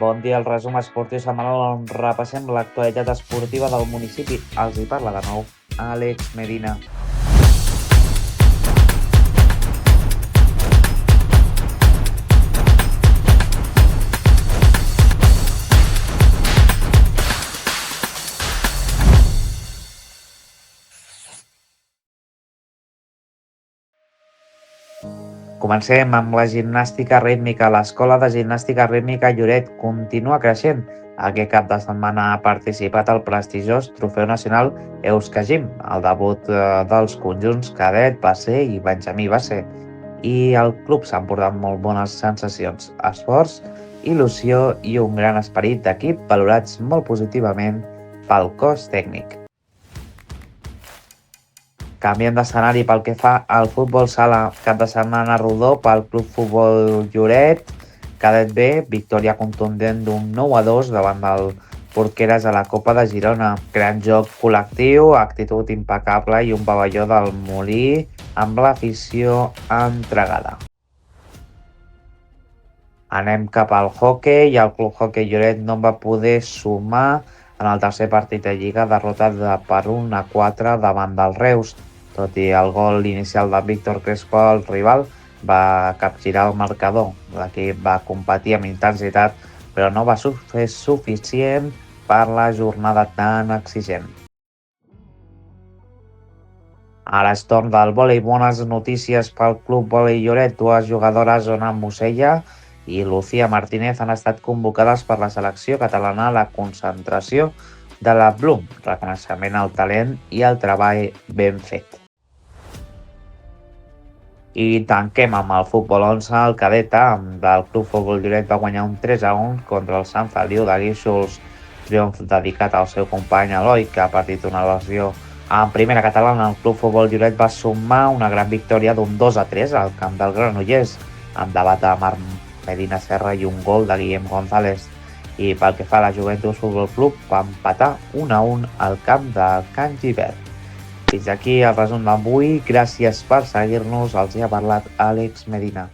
Bon dia, el resum esportiu setmanal on repassem l'actualitat esportiva del municipi. Els hi parla de nou Àlex Medina. Comencem amb la gimnàstica rítmica. L'Escola de Gimnàstica Rítmica Lloret continua creixent. Aquest cap de setmana ha participat al prestigiós Trofeu Nacional Euskagym, el debut dels conjunts cadet, base i benjamí base. I el club s'ha portat molt bones sensacions, esforç, il·lusió i un gran esperit d'equip valorats molt positivament pel cos tècnic. Canviem d'escenari pel que fa al futbol sala. Cap de setmana rodó pel Club Futbol Lloret, cadet B, victòria contundent d'un 9-2 davant del Porqueres a la Copa de Girona. Gran joc col·lectiu, actitud impecable i un pavelló del Molí amb l'afició entregada. Anem cap al hoquei i el Club Hoquei Lloret no va poder sumar en el tercer partit de Lliga, derrotat per 1-4 davant del Reus. Tot i el gol inicial de Víctor Crespo, el rival va capgirar el marcador. L'equip va competir amb intensitat, però no va ser suficient per la jornada tan exigent. Ara és torn del vòlei. Bones notícies pel Club Vòlei Lloret. Dues jugadores, Ona Musella i Lucía Martínez, han estat convocades per la selecció catalana a la concentració de la Bloom, reconeixement al talent i al treball ben fet. I tanquem amb el futbol 11. El cadet A del Club Futbol Lloret va guanyar un 3-1 contra el Sant Feliu de Guíxols, triomf dedicat al seu company Eloi, que ha patit una lesió. En primera catalana, el Club Futbol Lloret va sumar una gran victòria d'un 2-3 al camp del Granollers, amb debat de Marc Medina Serra i un gol de Guillem González. I pel que fa a la Joventut Futbol Club, va empatar 1-1 al camp del Can Gibert. Fins aquí el resum d'avui. Gràcies per seguir-nos. Els hi ha parlat Àlex Medina.